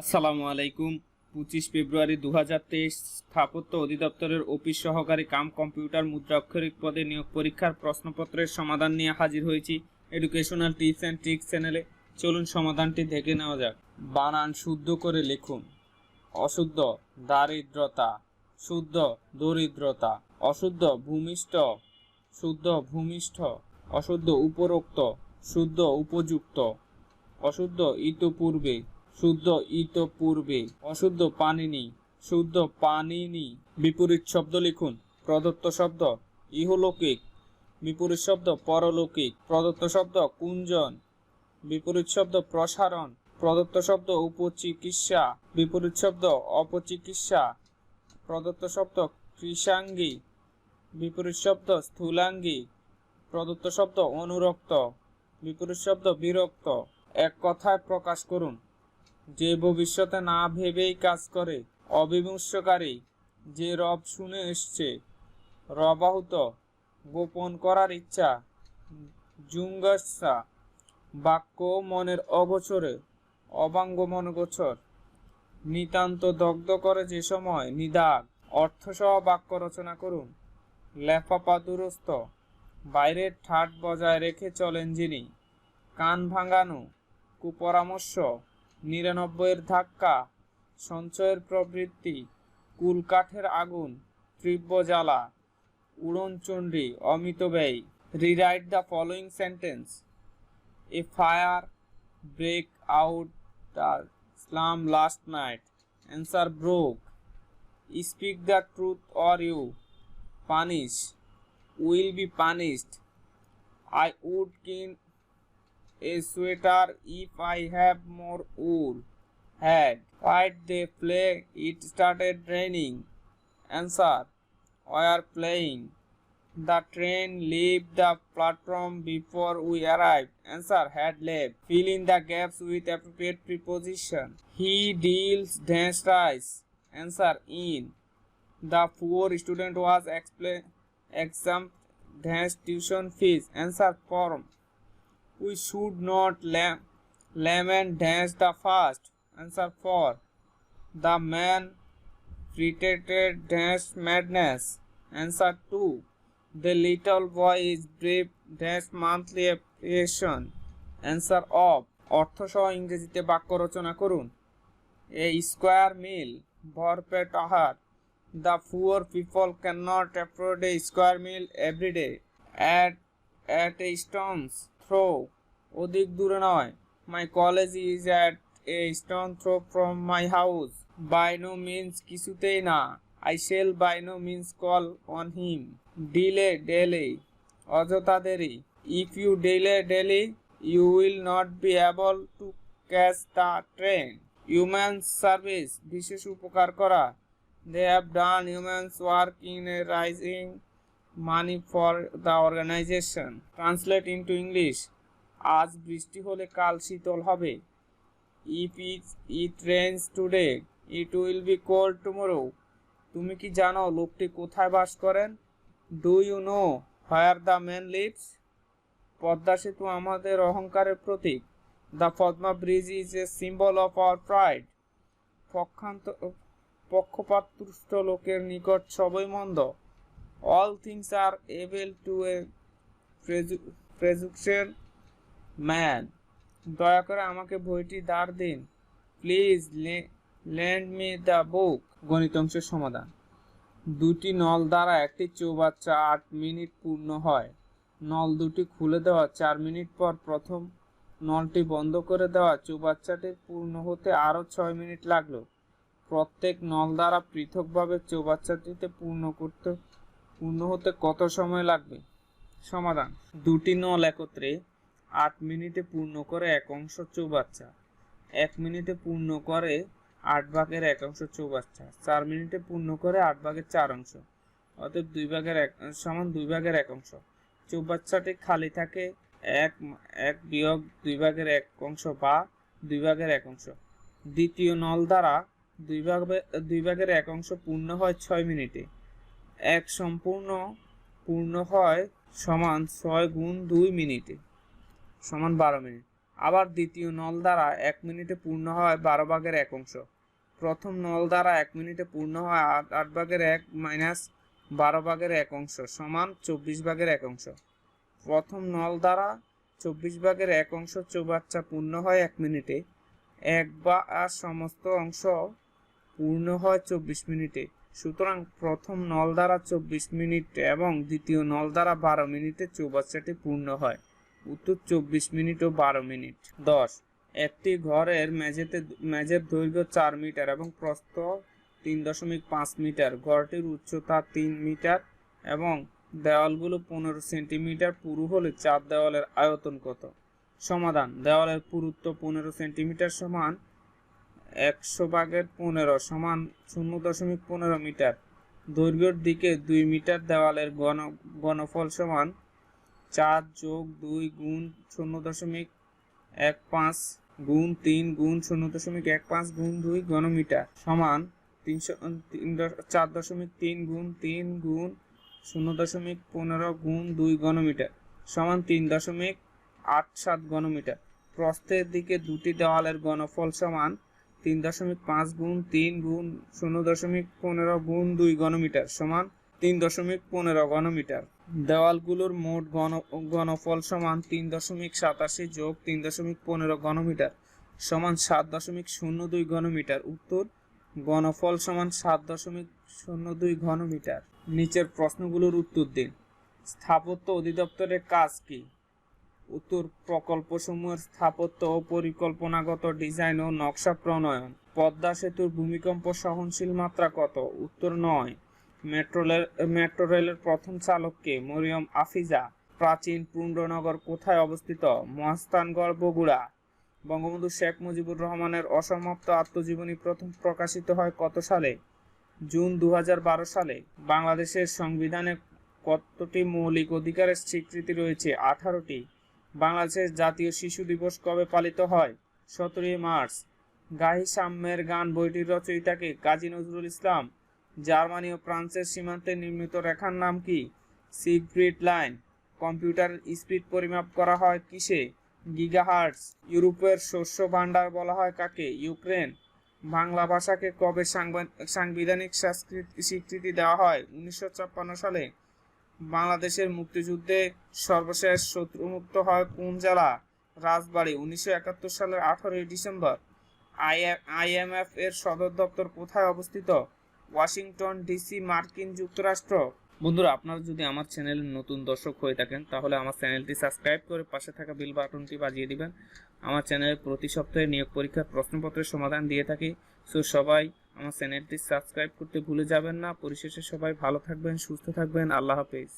আসসালামু আলাইকুম। 25 ফেব্রুয়ারি 2023 স্থাপত্য অধিদপ্তরের অফিস সহকারী কাম কম্পিউটার মুদ্রাক্ষরিক পদে নিয়োগ পরীক্ষার প্রশ্নপত্রের সমাধান নিয়ে হাজির হয়েছি এডুকেশনাল টিপস অ্যান্ড ট্রিক্স চ্যানেলে। চলুন সমাধানটি দেখে নেওয়া যাক। বানান শুদ্ধ করে লিখুন। অশুদ্ধ দারিদ্রতা, শুদ্ধ দরিদ্রতা। অশুদ্ধ ভূমিষ্ঠ, শুদ্ধ ভূমিষ্ঠ। অশুদ্ধ উপরোক্ত, শুদ্ধ উপযুক্ত। অশুদ্ধ ইতপূর্বে, শুদ্ধ ইতপূর্বে। অশুদ্ধ পানিনি, শুদ্ধ পানিনি। বিপরীত শব্দ লিখুন। প্রদত্ত শব্দ ইহলৌকিক, বিপরীত শব্দ পরলৌকিক। প্রদত্ত শব্দ কুঞ্জন, বিপরীত শব্দ প্রসারণ। প্রদত্ত শব্দ উপচিকিৎসা, বিপরীত শব্দ অপচিকিৎসা। প্রদত্ত শব্দ কৃশাঙ্গী, বিপরীত শব্দ স্থূলাঙ্গী। প্রদত্ত শব্দ অনুরক্ত, বিপরীত শব্দ বিরক্ত। এক কথায় প্রকাশ করুন। যে ভবিষ্যতে না ভেবেই কাজ করে। অবিমর্শকারী, যে রব শুনে এসছে। রবাহুত, গোপন করার ইচ্ছা। জুঙ্গাসা, বাক্য মনের অগোচরে, অবাঙ্গ মনগোচর। নিতান্ত দগ্ধ করে যে সময়, নিদাগ। অর্থসহ বাক্য রচনা করুন। লেফাপা দুরস্ত, বাইরের ঠাট বজায় রেখে চলেন যিনি। কান ভাঙানো, কুপরামর্শ। 99 ধাক্কা, সঞ্চয়ের প্রবৃত্তি। কুলকাঠের আগুন, তীব্র জ্বালা। উড়নচণ্ডী, অমিত ব্যয়। Rewrite the following sentence. A fire break out the slum last night. Answer broke. Speak the truth or you punish, will be punished. I would gain a sweater if I have more wool. Had. Why'd they play? It started raining. Answer. We are playing. The train left the platform before we arrived. Answer. Had left. Fill in the gaps with appropriate preposition. He deals dash rice. Answer. In. The poor student was exempt dash tuition fees. Answer. Form. We should not lament dash the fast. Answer. For. The man pretended dash madness. Answer. 2. The little boy is brave dash monthly appreciation. Answer. Of. অর্থসহ ইংরেজিতে বাক্য রচনা করুন। এ square meal, ভরপেট আহার। The poor people cannot afford a square meal every day. At a stone's throw, অধিক দূরে নয়। My college is at a stone throw from my house. By no means, কিছুতেই না। I shall by no means call on him. Delay, delay, অযথা দেরি। If you delay daily, you will not be able to catch the train. Human service, বিশেষ উপকার করা। They have done humans work in raising money for the organization. Translate into English. আজ বৃষ্টি হলে কাল শীতল হবে। If it rains today, it will be cold tomorrow. তুমি কি জানো লোকটি কোথায় বাস করেন? Do you know where the man lives? Padma সেতু আমাদের অহংকারের প্রতীক। The Padma Bridge is a symbol of our pride. পক্ষপাতদুষ্ট লোকের নিকট সবই মন্দ। All things are able to a prejudicial man. দয়া করে আমাকে বইটি ধার দিন। Please lend me the book. গণিত অংশের সমাধান। দুটি নল দ্বারা একটি চৌবাচ্চা 8 মিনিট পূর্ণ হয়। নল দুটি খুলে দেওয়া 4 মিনিট পর প্রথম নলটি বন্ধ করে দেওয়া চৌবাচ্চাটি পূর্ণ হতে আরও 6 মিনিট লাগলো। প্রত্যেক নল দ্বারা পৃথকভাবে চৌবাচ্চাটিতে পূর্ণ হতে কত সময় লাগবে? সমাধান। দুটি নল একত্রে 8 মিনিটে পূর্ণ করে এক অংশ চৌবাচ্চা। 1 মিনিটে পূর্ণ করে 8 ভাগের 1 অংশ চৌবাচ্চা। 4 মিনিটে পূর্ণ করে 8 ভাগের 4 অংশ। অতএব 2 ভাগের 1 সমান 2 ভাগের 1 অংশ। চৌবাচ্চাটি খালি থাকে 1 বিয়োগ 2 ভাগের 1 অংশ বা 2 ভাগের 1 অংশ। দ্বিতীয় নল দ্বারা 2 ভাগের 1 অংশ পূর্ণ হয় 6 মিনিটে। 1 সম্পূর্ণ পূর্ণ হয় সমান 6 গুণ 2 মিনিটে সমান 12 মিনিট। আবার দ্বিতীয় নল দ্বারা 1 মিনিটে পূর্ণ হয় 12/1 প্রথম নল দ্বারা 1 মিনিটে পূর্ণ হয় 8/1 মাইনাস 12/1 সমান 24/1। প্রথম নল দ্বারা 24/1 চৌবাচ্চা পূর্ণ হয় 1 মিনিটে, আর সমস্ত অংশ পূর্ণ হয় 24 মিনিটে। সুতরাং প্রথম নল দ্বারা 24 মিনিট এবং দ্বিতীয় নল দ্বারা 12 মিনিটে চৌবাচ্চাটি পূর্ণ হয়। উত্তর 24 মিনিট ও 12 মিনিট। 10 একটি ঘরের মেঝের দৈর্ঘ্য 4 মিটার এবং প্রস্থ 3.5 মিটার। ঘরটির উচ্চতা 3 মিটার এবং দেওয়ালগুলো 15 সেন্টিমিটার পুরু হলে 4 দেওয়ালের আয়তন কত? সমাধান। দেওয়ালের পুরুত্ব 15 সেন্টিমিটার সমান 100/15 সমান 0.15 মিটার। দৈর্ঘ্যের দিকে 2 মিটার। দেওয়ালের ঘনফল সমান 4 + 2 গুণ 0.15 গুণ 3 গুণ 0.15 গুণ 2 ঘনমিটার সমান 4.3 গুণ 3 গুণ 0.15 গুণ 2 ঘনমিটার সমান 3.87 ঘনমিটার। প্রস্থের দিকে দুটি দেওয়ালের ঘনফল সমান 3.5 গুণ 3 গুণ 0.15 গুণ 2 ঘনমিটার সমান 3.15 ঘনমিটার। দেওয়ালগুলোর মোট ঘনফল সমান 3.87 যোগ 3.15 ঘনমিটার সমান 7.02 ঘনমিটার। উত্তর ঘনফল সমান 7.02 ঘনমিটার। নিচের প্রশ্নগুলোর উত্তর দিন। স্থাপত্য অধিদপ্তরের কাজ কি? উত্তর প্রকল্পসমূহের স্থাপত্য ও পরিকল্পনাগত ডিজাইন ও নকশা প্রণয়ন। পদ্মা সেতুর ভূমিকম্প সহনশীল মাত্রা কত? উত্তর 9। মেট্রো রেলের প্রথম চালক কে? মরিয়ম আফিজা। প্রাচীন পুণ্ড্রনগর কোথায় অবস্থিত? মহাস্থানগড়, বগুড়া। বঙ্গবন্ধু শেখ মুজিবুর রহমানের অসমাপ্ত আত্মজীবনী প্রথম প্রকাশিত হয় কত সালে? জুন 2012 সালে। বাংলাদেশের সংবিধানে কতটি মৌলিক অধিকারের স্বীকৃতি রয়েছে? 18টি। বাংলাদেশের জাতীয় শিশু দিবস কবে পালিত হয়? 17 মার্চ। গাহি সাম্যের গান বইটির রচয়িতা কে? কাজী নজরুল ইসলাম। জার্মানি ও ফ্রান্সের সীমান্তে নির্মিত রেখার নাম কি? Siegfried line. কম্পিউটারের স্পিড পরিমাপ করা হয় কিসে? গিগাহার্টজ। ইউরোপের শস্য ভাণ্ডার বলা হয় কাকে? ইউক্রেন। বাংলা ভাষাকে কবে সাংবিধানিক স্বীকৃতি দেওয়া হয়? 1956 সালে। বাংলাদেশের মুক্তিযুদ্ধে সর্বশেষ শত্রুমুক্ত হয় কোন জেলা? রাজবাড়ী। 1971 সালের 18 ডিসেম্বর। IMF এর সদর দপ্তর কোথায় অবস্থিত? ওয়াশিংটন ডিসি, মার্কিন যুক্তরাষ্ট্র। বন্ধুরা, আপনারা যদি আমার চ্যানেলের নতুন দর্শক হয়ে থাকেন তাহলে আমার চ্যানেলটি সাবস্ক্রাইব করে পাশে থাকা বেল বাটনটি বাজিয়ে দিবেন। আমার চ্যানেলে প্রতি সপ্তাহে নিয়োগ পরীক্ষার প্রশ্নপত্রের সমাধান দিয়ে থাকি। সবাই আমার চ্যানেলটি সাবস্ক্রাইব করতে ভুলে যাবেন না। পরিশেষে সবাই ভালো থাকবেন, সুস্থ থাকবেন। আল্লাহ হাফেজ।